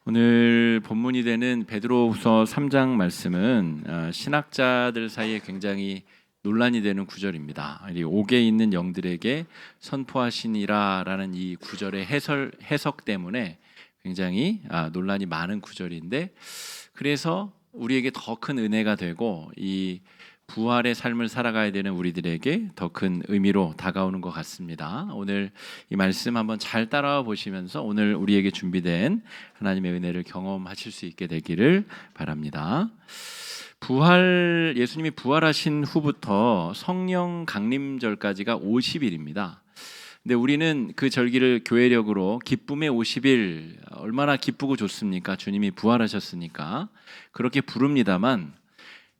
오늘 본문이 되는 베드로후서 3장 말씀은 신학자들 사이에 굉장히 논란이 되는 구절입니다. 이 옥에 있는 영들에게 선포하시니라라는 이 구절의 해석 때문에 굉장히 논란이 많은 구절인데, 그래서 우리에게 더 큰 은혜가 되고 이 부활의 삶을 살아가야 되는 우리들에게 더 큰 의미로 다가오는 것 같습니다. 오늘 이 말씀 한번 잘 따라와 보시면서 오늘 우리에게 준비된 하나님의 은혜를 경험하실 수 있게 되기를 바랍니다. 예수님이 부활하신 후부터 성령 강림절까지가 50일입니다. 근데 우리는 그 절기를 교회력으로 기쁨의 50일, 얼마나 기쁘고 좋습니까? 주님이 부활하셨으니까 그렇게 부릅니다만,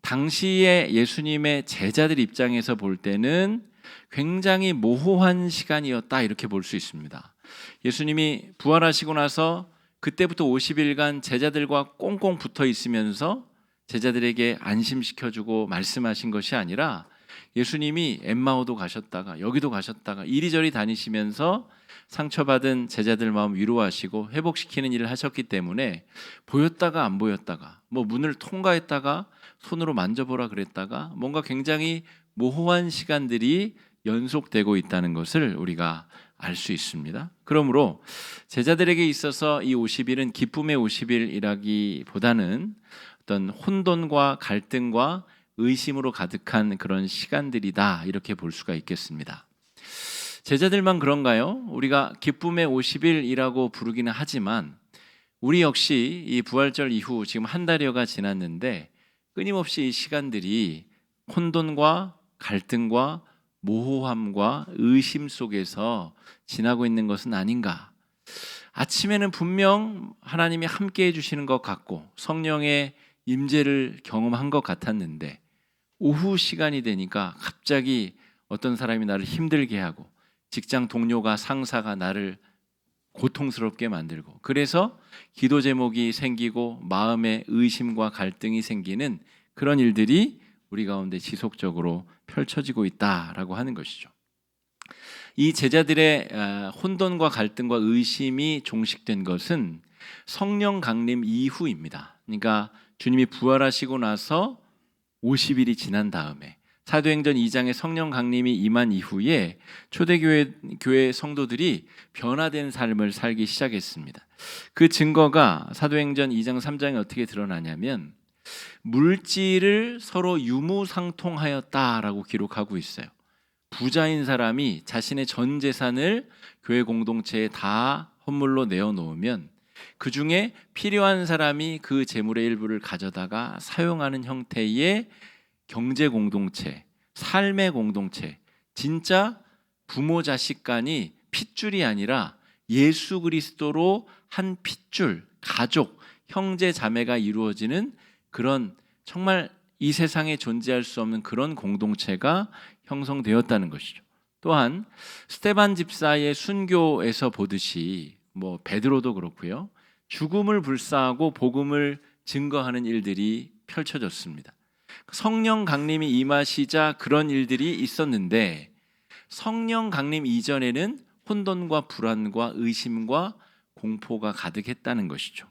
당시에 예수님의 제자들 입장에서 볼 때는 굉장히 모호한 시간이었다, 이렇게 볼 수 있습니다. 예수님이 부활하시고 나서 그때부터 50일간 제자들과 꽁꽁 붙어 있으면서 제자들에게 안심시켜주고 말씀하신 것이 아니라, 예수님이 엠마오도 가셨다가 여기도 가셨다가 이리저리 다니시면서 상처받은 제자들 마음 위로하시고 회복시키는 일을 하셨기 때문에, 보였다가 안 보였다가, 문을 통과했다가 손으로 만져보라 그랬다가, 뭔가 굉장히 모호한 시간들이 연속되고 있다는 것을 우리가 알 수 있습니다. 그러므로 제자들에게 있어서 이 50일은 기쁨의 50일이라기보다는 어떤 혼돈과 갈등과 의심으로 가득한 그런 시간들이다, 이렇게 볼 수가 있겠습니다. 제자들만 그런가요? 우리가 기쁨의 50일이라고 부르기는 하지만 우리 역시 이 부활절 이후 지금 한 달여가 지났는데 끊임없이 이 시간들이 혼돈과 갈등과 모호함과 의심 속에서 지나고 있는 것은 아닌가? 아침에는 분명 하나님이 함께 해주시는 것 같고 성령의 임재를 경험한 것 같았는데, 오후 시간이 되니까 갑자기 어떤 사람이 나를 힘들게 하고 직장 동료가 상사가 나를 고통스럽게 만들고, 그래서 기도 제목이 생기고 마음에 의심과 갈등이 생기는 그런 일들이 우리 가운데 지속적으로 펼쳐지고 있다라고 하는 것이죠. 이 제자들의 혼돈과 갈등과 의심이 종식된 것은 성령 강림 이후입니다. 그러니까 주님이 부활하시고 나서 50일이 지난 다음에 사도행전 2장의 성령 강림이 임한 이후에 초대교회 성도들이 변화된 삶을 살기 시작했습니다. 그 증거가 사도행전 2장 3장에 어떻게 드러나냐면, 물질을 서로 유무상통하였다라고 기록하고 있어요. 부자인 사람이 자신의 전 재산을 교회 공동체에 다 헌물로 내어놓으면 그 중에 필요한 사람이 그 재물의 일부를 가져다가 사용하는 형태의 경제 공동체, 삶의 공동체, 진짜 부모 자식 간이 핏줄이 아니라 예수 그리스도로 한 핏줄, 가족, 형제 자매가 이루어지는 그런, 정말 이 세상에 존재할 수 없는 그런 공동체가 형성되었다는 것이죠. 또한 스데반 집사의 순교에서 보듯이 베드로도 그렇고요, 죽음을 불사하고 복음을 증거하는 일들이 펼쳐졌습니다. 성령 강림이 임하시자 그런 일들이 있었는데, 성령 강림 이전에는 혼돈과 불안과 의심과 공포가 가득했다는 것이죠.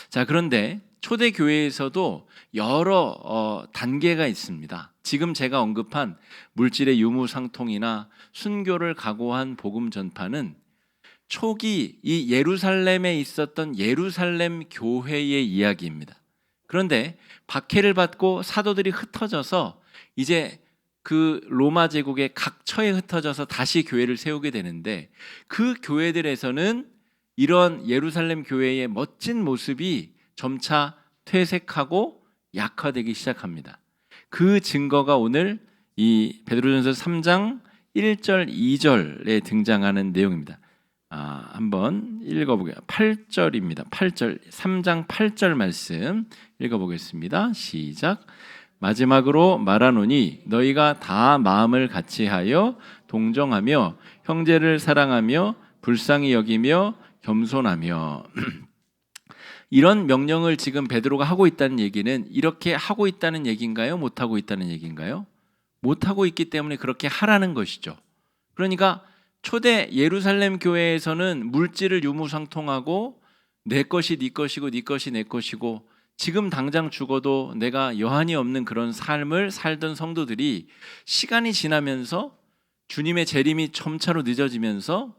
자, 그런데 초대교회에서도 여러 단계가 있습니다. 지금 제가 언급한 물질의 유무상통이나 순교를 각오한 복음 전파는 초기 이 예루살렘에 있었던 예루살렘 교회의 이야기입니다. 그런데 박해를 받고 사도들이 흩어져서 이제 그 로마 제국의 각 처에 흩어져서 다시 교회를 세우게 되는데, 그 교회들에서는 이런 예루살렘 교회의 멋진 모습이 점차 퇴색하고 약화되기 시작합니다. 그 증거가 오늘 이 베드로전서 3장 1절 2절에 등장하는 내용입니다. 한번 읽어보게요. 8절입니다. 8절, 3장 8절 말씀 읽어보겠습니다. 시작. 마지막으로 말하노니 너희가 다 마음을 같이하여 동정하며 형제를 사랑하며 불쌍히 여기며 겸손하며. 이런 명령을 지금 베드로가 하고 있다는 얘기는 이렇게 하고 있다는 얘기인가요? 못하고 있다는 얘기인가요? 못하고 있기 때문에 그렇게 하라는 것이죠. 그러니까 초대 예루살렘 교회에서는 물질을 유무상통하고 내 것이 네 것이고 네 것이 내 것이고 지금 당장 죽어도 내가 여한이 없는 그런 삶을 살던 성도들이 시간이 지나면서 주님의 재림이 점차로 늦어지면서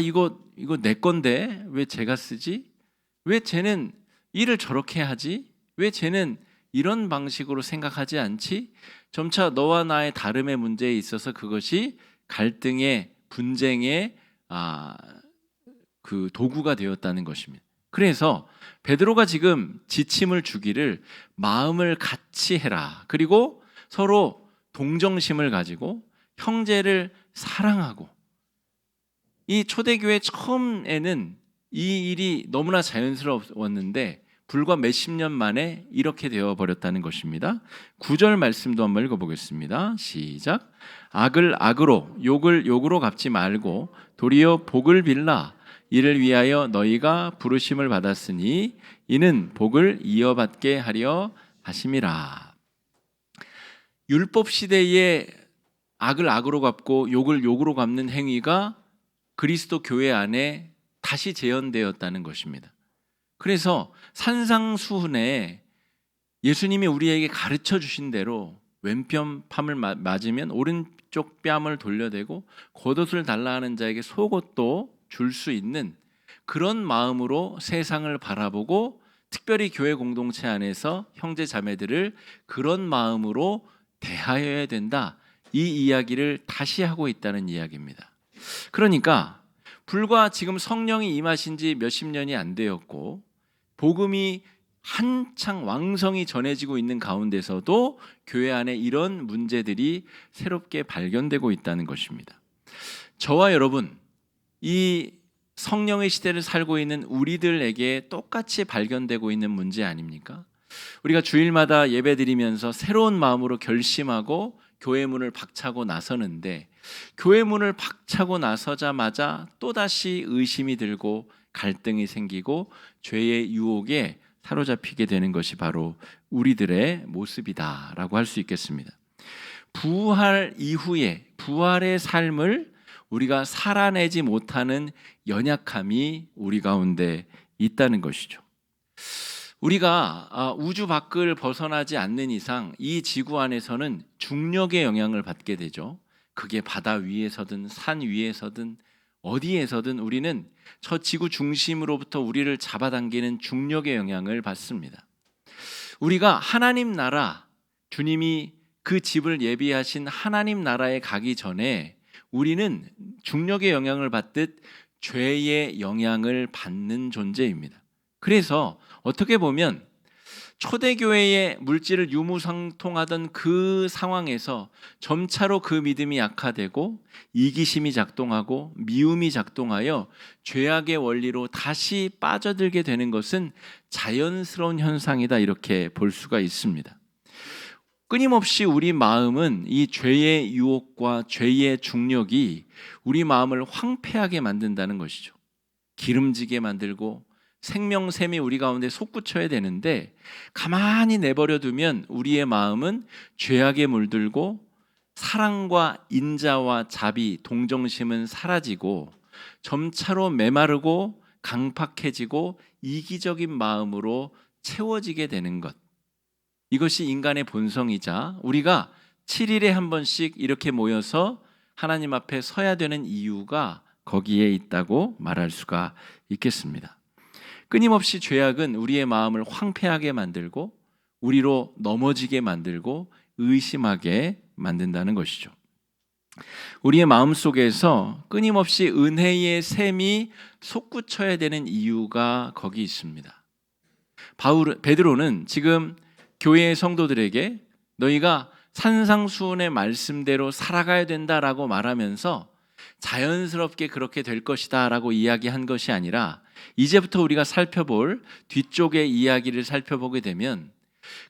이거 내 건데 왜 제가 쓰지? 왜 쟤는 일을 저렇게 하지? 왜 쟤는 이런 방식으로 생각하지 않지? 점차 너와 나의 다름의 문제에 있어서 그것이 갈등의 분쟁의 그 도구가 되었다는 것입니다. 그래서 베드로가 지금 지침을 주기를 마음을 같이 해라. 그리고 서로 동정심을 가지고 형제를 사랑하고, 이 초대교회 처음에는 이 일이 너무나 자연스러웠는데 불과 몇십 년 만에 이렇게 되어버렸다는 것입니다. 9절 말씀도 한번 읽어보겠습니다. 시작. 악을 악으로 욕을 욕으로 갚지 말고 도리어 복을 빌라. 이를 위하여 너희가 부르심을 받았으니 이는 복을 이어받게 하려 하심이라. 율법 시대에 악을 악으로 갚고 욕을 욕으로 갚는 행위가 그리스도 교회 안에 다시 재현되었다는 것입니다. 그래서 산상수훈에 예수님이 우리에게 가르쳐 주신 대로 왼편 팜을 맞으면 오른쪽 뺨을 돌려대고 겉옷을 달라 하는 자에게 속옷도 줄 수 있는 그런 마음으로 세상을 바라보고, 특별히 교회 공동체 안에서 형제 자매들을 그런 마음으로 대하여야 된다, 이 이야기를 다시 하고 있다는 이야기입니다. 그러니까 불과 지금 성령이 임하신 지 몇십 년이 안 되었고 복음이 한창 왕성히 전해지고 있는 가운데서도 교회 안에 이런 문제들이 새롭게 발견되고 있다는 것입니다. 저와 여러분, 이 성령의 시대를 살고 있는 우리들에게 똑같이 발견되고 있는 문제 아닙니까? 우리가 주일마다 예배드리면서 새로운 마음으로 결심하고 교회 문을 박차고 나서는데, 교회 문을 박차고 나서자마자 또다시 의심이 들고 갈등이 생기고 죄의 유혹에 사로잡히게 되는 것이 바로 우리들의 모습이다라고 할 수 있겠습니다. 부활 이후에 부활의 삶을 우리가 살아내지 못하는 연약함이 우리 가운데 있다는 것이죠. 우리가 우주 밖을 벗어나지 않는 이상 이 지구 안에서는 중력의 영향을 받게 되죠. 그게 바다 위에서든 산 위에서든 어디에서든 우리는 저 지구 중심으로부터 우리를 잡아당기는 중력의 영향을 받습니다. 우리가 하나님 나라, 주님이 그 집을 예비하신 하나님 나라에 가기 전에 우리는 중력의 영향을 받듯 죄의 영향을 받는 존재입니다. 그래서 어떻게 보면 초대교회의 물질을 유무상통하던 그 상황에서 점차로 그 믿음이 약화되고 이기심이 작동하고 미움이 작동하여 죄악의 원리로 다시 빠져들게 되는 것은 자연스러운 현상이다, 이렇게 볼 수가 있습니다. 끊임없이 우리 마음은 이 죄의 유혹과 죄의 중력이 우리 마음을 황폐하게 만든다는 것이죠. 기름지게 만들고 생명샘이 우리 가운데 솟구쳐야 되는데 가만히 내버려 두면 우리의 마음은 죄악에 물들고 사랑과 인자와 자비, 동정심은 사라지고 점차로 메마르고 강팍해지고 이기적인 마음으로 채워지게 되는 것. 이것이 인간의 본성이자 우리가 7일에 한 번씩 이렇게 모여서 하나님 앞에 서야 되는 이유가 거기에 있다고 말할 수가 있겠습니다. 끊임없이 죄악은 우리의 마음을 황폐하게 만들고 우리로 넘어지게 만들고 의심하게 만든다는 것이죠. 우리의 마음 속에서 끊임없이 은혜의 샘이 솟구쳐야 되는 이유가 거기 있습니다. 베드로는 지금 교회의 성도들에게 너희가 산상수훈의 말씀대로 살아가야 된다라고 말하면서 자연스럽게 그렇게 될 것이다 라고 이야기한 것이 아니라, 이제부터 우리가 살펴볼 뒤쪽의 이야기를 살펴보게 되면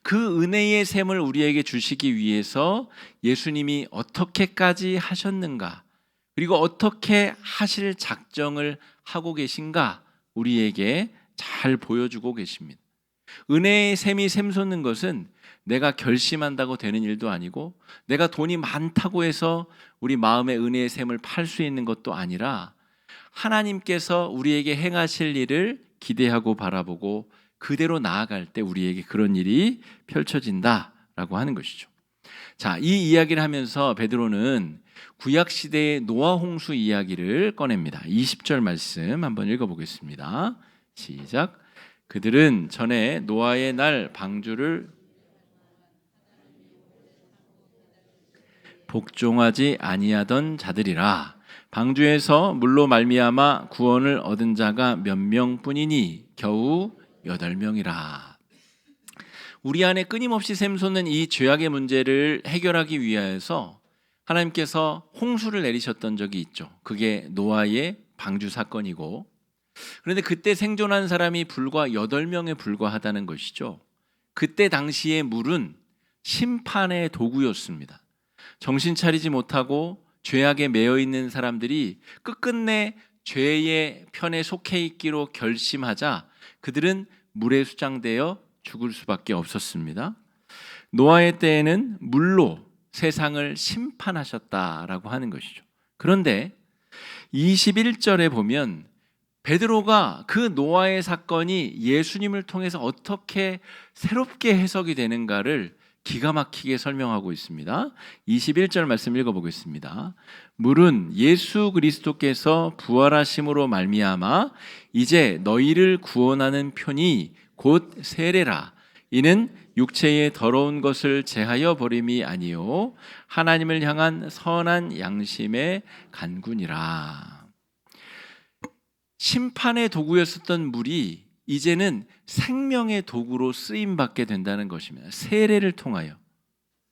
그 은혜의 샘을 우리에게 주시기 위해서 예수님이 어떻게까지 하셨는가, 그리고 어떻게 하실 작정을 하고 계신가 우리에게 잘 보여주고 계십니다. 은혜의 샘이 샘솟는 것은 내가 결심한다고 되는 일도 아니고 내가 돈이 많다고 해서 우리 마음의 은혜의 샘을 팔 수 있는 것도 아니라 하나님께서 우리에게 행하실 일을 기대하고 바라보고 그대로 나아갈 때 우리에게 그런 일이 펼쳐진다라고 하는 것이죠. 자, 이 이야기를 하면서 베드로는 구약 시대의 노아 홍수 이야기를 꺼냅니다. 20절 말씀 한번 읽어보겠습니다. 시작. 그들은 전에 노아의 날 방주를 복종하지 아니하던 자들이라. 방주에서 물로 말미암아 구원을 얻은 자가 몇 명뿐이니 겨우 8명이라. 우리 안에 끊임없이 샘솟는 이 죄악의 문제를 해결하기 위하여서 하나님께서 홍수를 내리셨던 적이 있죠. 그게 노아의 방주 사건이고, 그런데 그때 생존한 사람이 불과 8명에 불과하다는 것이죠. 그때 당시의 물은 심판의 도구였습니다. 정신 차리지 못하고 죄악에 매여 있는 사람들이 끝끝내 죄의 편에 속해 있기로 결심하자 그들은 물에 수장되어 죽을 수밖에 없었습니다. 노아의 때에는 물로 세상을 심판하셨다라고 하는 것이죠. 그런데 21절에 보면 베드로가 그 노아의 사건이 예수님을 통해서 어떻게 새롭게 해석이 되는가를 기가 막히게 설명하고 있습니다. 21절 말씀 읽어보겠습니다. 물은 예수 그리스도께서 부활하심으로 말미암아 이제 너희를 구원하는 편이 곧 세례라. 이는 육체의 더러운 것을 제하여 버림이 아니요 하나님을 향한 선한 양심의 간군이라. 심판의 도구였었던 물이 이제는 생명의 도구로 쓰임받게 된다는 것입니다. 세례를 통하여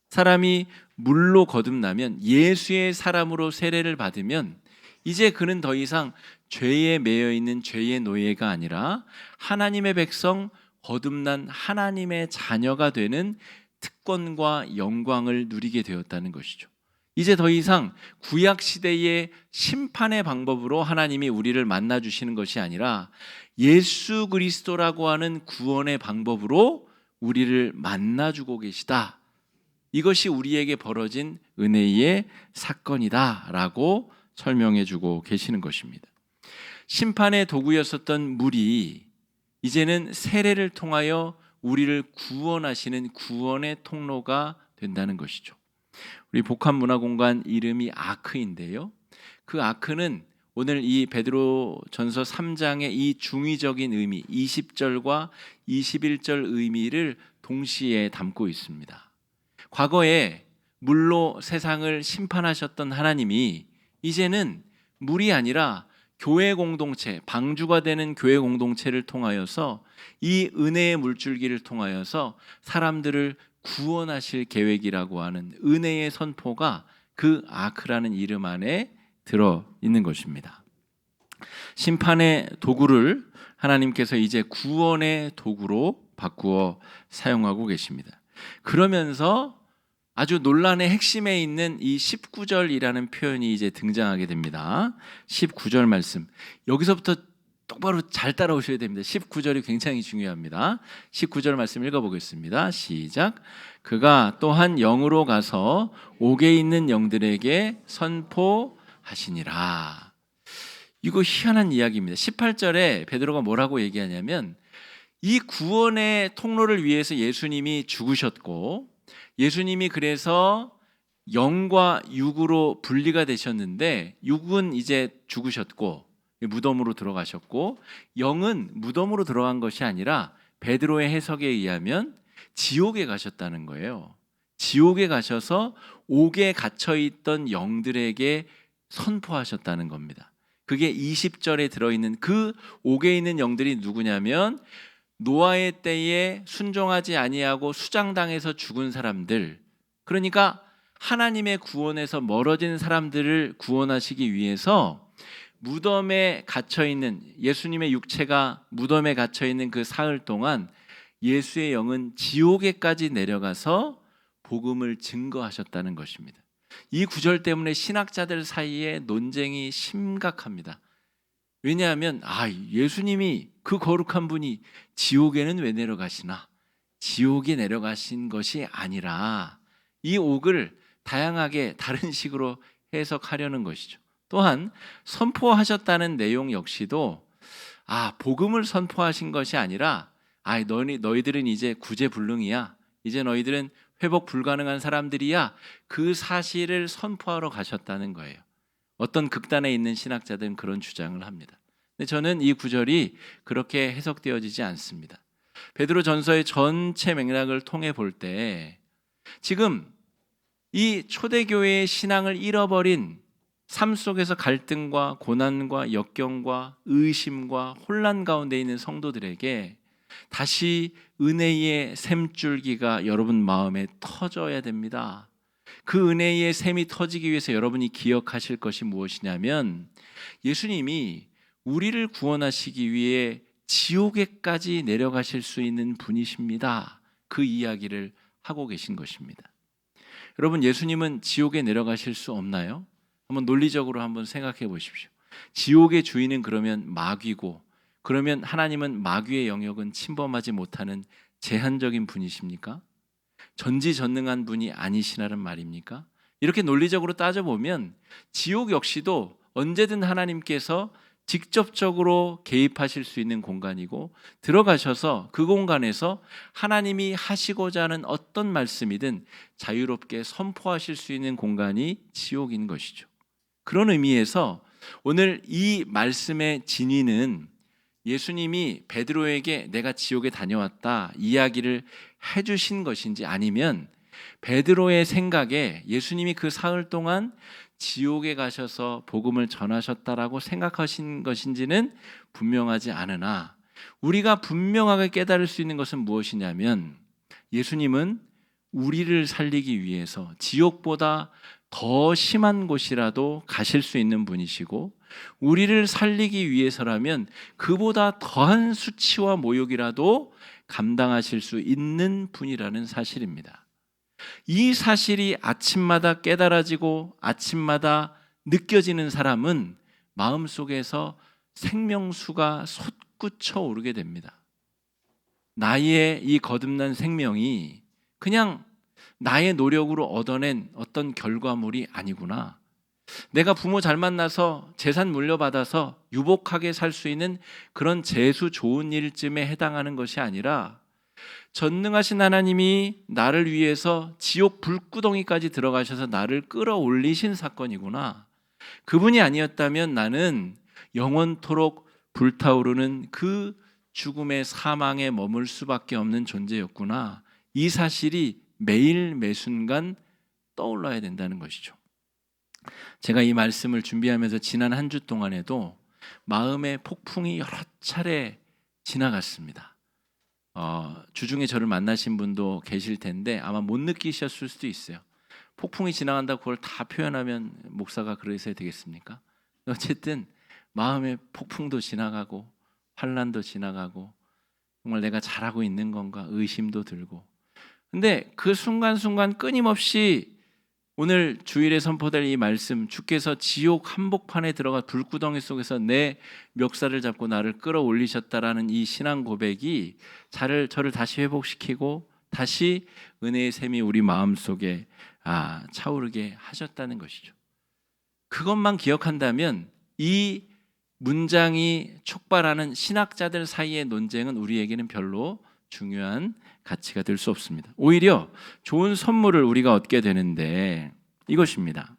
사람이 물로 거듭나면, 예수의 사람으로 세례를 받으면 이제 그는 더 이상 죄에 매여 있는 죄의 노예가 아니라 하나님의 백성, 거듭난 하나님의 자녀가 되는 특권과 영광을 누리게 되었다는 것이죠. 이제 더 이상 구약 시대의 심판의 방법으로 하나님이 우리를 만나 주시는 것이 아니라 예수 그리스도라고 하는 구원의 방법으로 우리를 만나 주고 계시다. 이것이 우리에게 벌어진 은혜의 사건이다라고 설명해 주고 계시는 것입니다. 심판의 도구였었던 물이 이제는 세례를 통하여 우리를 구원하시는 구원의 통로가 된다는 것이죠. 우리 복합문화공간 이름이 아크인데요. 그 아크는 오늘 이 베드로전서 3장의 이 중의적인 의미, 20절과 21절 의미를 동시에 담고 있습니다. 과거에 물로 세상을 심판하셨던 하나님이 이제는 물이 아니라 교회 공동체, 방주가 되는 교회 공동체를 통하여서 이 은혜의 물줄기를 통하여서 사람들을 구원하실 계획이라고 하는 은혜의 선포가 그 아크라는 이름 안에 들어 있는 것입니다. 심판의 도구를 하나님께서 이제 구원의 도구로 바꾸어 사용하고 계십니다. 그러면서 아주 논란의 핵심에 있는 이 19절이라는 표현이 이제 등장하게 됩니다. 19절 말씀. 여기서부터 똑바로 잘 따라오셔야 됩니다. 19절이 굉장히 중요합니다. 19절 말씀 읽어보겠습니다. 시작. 그가 또한 영으로 가서 옥에 있는 영들에게 선포하시니라. 이거 희한한 이야기입니다. 18절에 베드로가 뭐라고 얘기하냐면 이 구원의 통로를 위해서 예수님이 죽으셨고 예수님이 그래서 영과 육으로 분리가 되셨는데 육은 이제 죽으셨고 무덤으로 들어가셨고 영은 무덤으로 들어간 것이 아니라 베드로의 해석에 의하면 지옥에 가셨다는 거예요. 지옥에 가셔서 옥에 갇혀있던 영들에게 선포하셨다는 겁니다. 그게 20절에 들어있는 그 옥에 있는 영들이 누구냐면 노아의 때에 순종하지 아니하고 수장당해서 죽은 사람들, 그러니까 하나님의 구원에서 멀어진 사람들을 구원하시기 위해서 무덤에 갇혀있는, 예수님의 육체가 무덤에 갇혀있는 그 사흘 동안 예수의 영은 지옥에까지 내려가서 복음을 증거하셨다는 것입니다. 이 구절 때문에 신학자들 사이에 논쟁이 심각합니다. 왜냐하면 예수님이 그 거룩한 분이 지옥에는 왜 내려가시나? 지옥에 내려가신 것이 아니라 이 옥을 다양하게 다른 식으로 해석하려는 것이죠. 또한 선포하셨다는 내용 역시도 복음을 선포하신 것이 아니라 너희들은 이제 구제불능이야. 이제 너희들은 회복 불가능한 사람들이야. 그 사실을 선포하러 가셨다는 거예요. 어떤 극단에 있는 신학자들은 그런 주장을 합니다. 근데 저는 이 구절이 그렇게 해석되어지지 않습니다. 베드로 전서의 전체 맥락을 통해 볼 때 지금 이 초대교회의 신앙을 잃어버린 삶 속에서 갈등과 고난과 역경과 의심과 혼란 가운데 있는 성도들에게 다시 은혜의 샘줄기가 여러분 마음에 터져야 됩니다. 그 은혜의 샘이 터지기 위해서 여러분이 기억하실 것이 무엇이냐면 예수님이 우리를 구원하시기 위해 지옥에까지 내려가실 수 있는 분이십니다. 그 이야기를 하고 계신 것입니다. 여러분, 예수님은 지옥에 내려가실 수 없나요? 한번 논리적으로 한번 생각해 보십시오. 지옥의 주인은 그러면 마귀고, 그러면 하나님은 마귀의 영역은 침범하지 못하는 제한적인 분이십니까? 전지전능한 분이 아니시라는 말입니까? 이렇게 논리적으로 따져보면 지옥 역시도 언제든 하나님께서 직접적으로 개입하실 수 있는 공간이고, 들어가셔서 그 공간에서 하나님이 하시고자 하는 어떤 말씀이든 자유롭게 선포하실 수 있는 공간이 지옥인 것이죠. 그런 의미에서 오늘 이 말씀의 진위는 예수님이 베드로에게 내가 지옥에 다녀왔다 이야기를 해주신 것인지, 아니면 베드로의 생각에 예수님이 그 사흘 동안 지옥에 가셔서 복음을 전하셨다라고 생각하신 것인지는 분명하지 않으나, 우리가 분명하게 깨달을 수 있는 것은 무엇이냐면 예수님은 우리를 살리기 위해서 지옥보다 더 심한 곳이라도 가실 수 있는 분이시고, 우리를 살리기 위해서라면 그보다 더한 수치와 모욕이라도 감당하실 수 있는 분이라는 사실입니다. 이 사실이 아침마다 깨달아지고 아침마다 느껴지는 사람은 마음속에서 생명수가 솟구쳐 오르게 됩니다. 나의 이 거듭난 생명이 그냥 나의 노력으로 얻어낸 어떤 결과물이 아니구나. 내가 부모 잘 만나서 재산 물려받아서 유복하게 살 수 있는 그런 재수 좋은 일쯤에 해당하는 것이 아니라 전능하신 하나님이 나를 위해서 지옥 불구덩이까지 들어가셔서 나를 끌어올리신 사건이구나. 그분이 아니었다면 나는 영원토록 불타오르는 그 죽음의 사망에 머물 수밖에 없는 존재였구나. 이 사실이 매일 매순간 떠올라야 된다는 것이죠. 제가 이 말씀을 준비하면서 지난 한 주 동안에도 마음의 폭풍이 여러 차례 지나갔습니다. 주중에 저를 만나신 분도 계실 텐데 아마 못 느끼셨을 수도 있어요. 폭풍이 지나간다고 그걸 다 표현하면 목사가 그러셔야 되겠습니까? 어쨌든 마음의 폭풍도 지나가고 환난도 지나가고, 정말 내가 잘하고 있는 건가 의심도 들고, 근데 그 순간순간 끊임없이 오늘 주일에 선포될 이 말씀, 주께서 지옥 한복판에 들어가 불구덩이 속에서 내 멱살을 잡고 나를 끌어올리셨다라는 이 신앙 고백이 저를 다시 회복시키고 다시 은혜의 샘이 우리 마음속에 차오르게 하셨다는 것이죠. 그것만 기억한다면 이 문장이 촉발하는 신학자들 사이의 논쟁은 우리에게는 별로 중요한 가치가 될 수 없습니다. 오히려 좋은 선물을 우리가 얻게 되는데 이것입니다.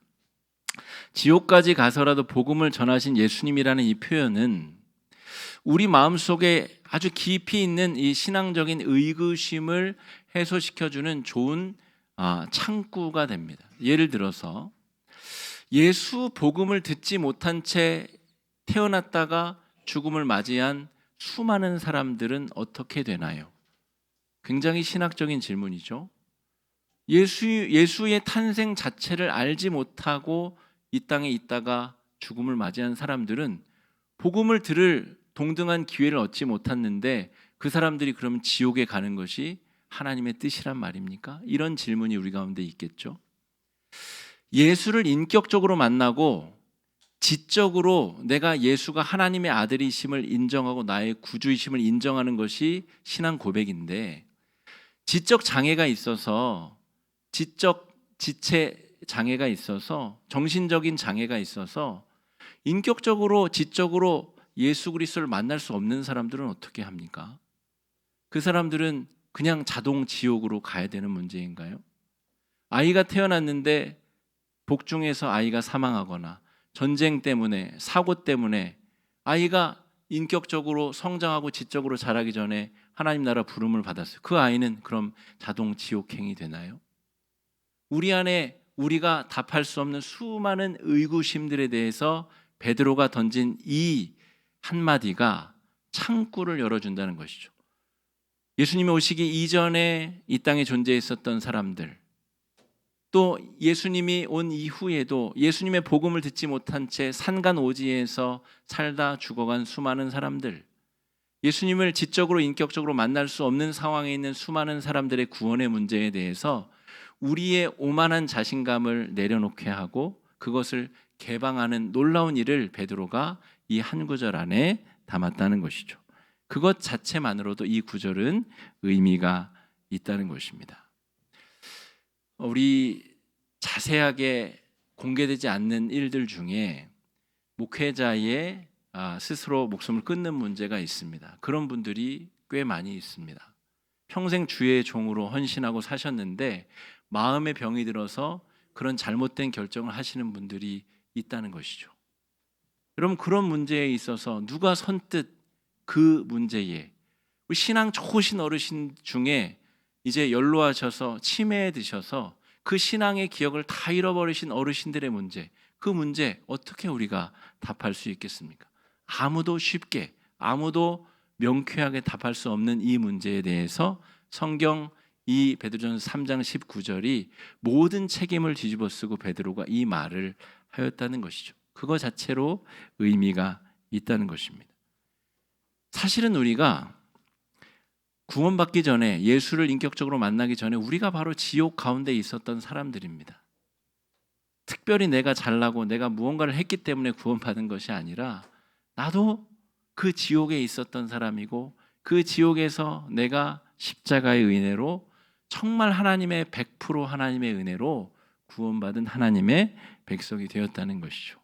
지옥까지 가서라도 복음을 전하신 예수님이라는 이 표현은 우리 마음속에 아주 깊이 있는 이 신앙적인 의구심을 해소시켜주는 좋은 창구가 됩니다. 예를 들어서 예수 복음을 듣지 못한 채 태어났다가 죽음을 맞이한 수많은 사람들은 어떻게 되나요? 굉장히 신학적인 질문이죠. 예수의 탄생 자체를 알지 못하고 이 땅에 있다가 죽음을 맞이한 사람들은 복음을 들을 동등한 기회를 얻지 못했는데 그 사람들이 그러면 지옥에 가는 것이 하나님의 뜻이란 말입니까? 이런 질문이 우리 가운데 있겠죠. 예수를 인격적으로 만나고 지적으로 내가 예수가 하나님의 아들이심을 인정하고 나의 구주이심을 인정하는 것이 신앙 고백인데, 지적 장애가 있어서, 지적 지체 장애가 있어서, 정신적인 장애가 있어서 인격적으로 지적으로 예수 그리스도를 만날 수 없는 사람들은 어떻게 합니까? 그 사람들은 그냥 자동 지옥으로 가야 되는 문제인가요? 아이가 태어났는데 복중에서 아이가 사망하거나 전쟁 때문에, 사고 때문에 아이가 인격적으로 성장하고 지적으로 자라기 전에 하나님 나라 부름을 받았어요. 그 아이는 그럼 자동 지옥행이 되나요? 우리 안에 우리가 답할 수 없는 수많은 의구심들에 대해서 베드로가 던진 이 한마디가 창구를 열어준다는 것이죠. 예수님이 오시기 이전에 이 땅에 존재했었던 사람들, 또 예수님이 온 이후에도 예수님의 복음을 듣지 못한 채 산간오지에서 살다 죽어간 수많은 사람들, 예수님을 지적으로 인격적으로 만날 수 없는 상황에 있는 수많은 사람들의 구원의 문제에 대해서 우리의 오만한 자신감을 내려놓게 하고 그것을 개방하는 놀라운 일을 베드로가 이 한 구절 안에 담았다는 것이죠. 그것 자체만으로도 이 구절은 의미가 있다는 것입니다. 우리 자세하게 공개되지 않는 일들 중에 목회자의 스스로 목숨을 끊는 문제가 있습니다. 그런 분들이 꽤 많이 있습니다. 평생 주의 종으로 헌신하고 사셨는데 마음의 병이 들어서 그런 잘못된 결정을 하시는 분들이 있다는 것이죠. 여러분, 그런 문제에 있어서 누가 선뜻 그 문제에, 우리 신앙 좋으신 어르신 중에 이제 연로하셔서 치매에 드셔서 그 신앙의 기억을 다 잃어버리신 어르신들의 문제, 그 문제 어떻게 우리가 답할 수 있겠습니까? 아무도 쉽게, 아무도 명쾌하게 답할 수 없는 이 문제에 대해서 성경 이 베드로전서 3장 19절이 모든 책임을 뒤집어 쓰고 베드로가 이 말을 하였다는 것이죠. 그거 자체로 의미가 있다는 것입니다. 사실은 우리가 구원받기 전에, 예수를 인격적으로 만나기 전에 우리가 바로 지옥 가운데 있었던 사람들입니다. 특별히 내가 잘나고 내가 무언가를 했기 때문에 구원받은 것이 아니라 나도 그 지옥에 있었던 사람이고 그 지옥에서 내가 십자가의 은혜로 정말 하나님의 100% 하나님의 은혜로 구원받은 하나님의 백성이 되었다는 것이죠.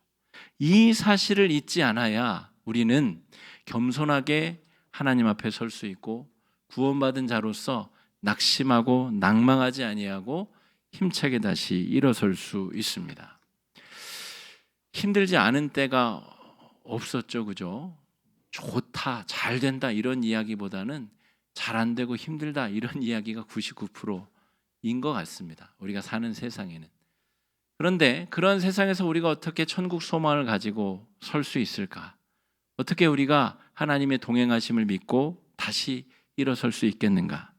이 사실을 잊지 않아야 우리는 겸손하게 하나님 앞에 설 수 있고 구원받은 자로서 낙심하고 낭망하지 아니하고 힘차게 다시 일어설 수 있습니다. 힘들지 않은 때가 없었죠, 그죠? 좋다, 잘 된다 이런 이야기보다는 잘 안 되고 힘들다 이런 이야기가 99%인 것 같습니다. 우리가 사는 세상에는. 그런데 그런 세상에서 우리가 어떻게 천국 소망을 가지고 설 수 있을까? 어떻게 우리가 하나님의 동행하심을 믿고 다시 일어설 수 있겠는가?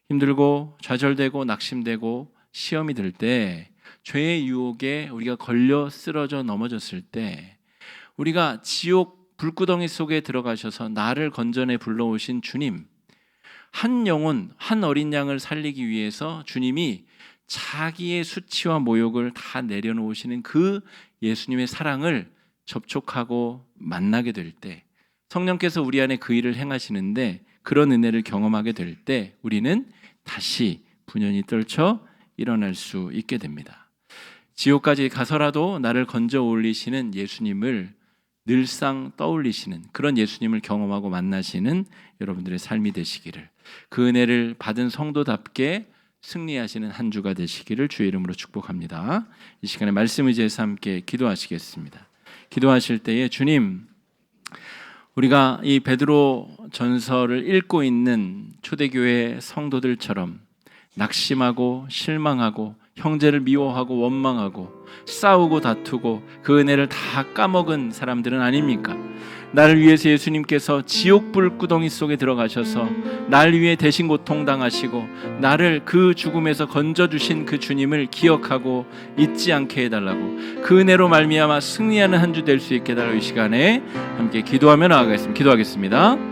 힘들고 좌절되고 낙심되고 시험이 들 때, 죄의 유혹에 우리가 걸려 쓰러져 넘어졌을 때, 우리가 지옥 불구덩이 속에 들어가셔서 나를 건져내 불러오신 주님, 한 영혼, 한 어린 양을 살리기 위해서 주님이 자기의 수치와 모욕을 다 내려놓으시는 그 예수님의 사랑을 접촉하고 만나게 될 때, 성령께서 우리 안에 그 일을 행하시는데 그런 은혜를 경험하게 될 때 우리는 다시 분연히 떨쳐 일어날 수 있게 됩니다. 지옥까지 가서라도 나를 건져 올리시는 예수님을 늘상 떠올리시는 그런 예수님을 경험하고 만나시는 여러분들의 삶이 되시기를, 그 은혜를 받은 성도답게 승리하시는 한 주가 되시기를 주의 이름으로 축복합니다. 이 시간에 말씀 의지해서 함께 기도하시겠습니다. 기도하실 때에 주님, 우리가 이 베드로 전서를 읽고 있는 초대교회 성도들처럼 낙심하고 실망하고 형제를 미워하고 원망하고 싸우고 다투고 그 은혜를 다 까먹은 사람들은 아닙니까? 나를 위해서 예수님께서 지옥 불구덩이 속에 들어가셔서 날 위해 대신 고통당하시고 나를 그 죽음에서 건져주신 그 주님을 기억하고 잊지 않게 해달라고, 그 은혜로 말미암아 승리하는 한 주 될 수 있게 해달라고 이 시간에 함께 기도하며 나아가겠습니다. 기도하겠습니다.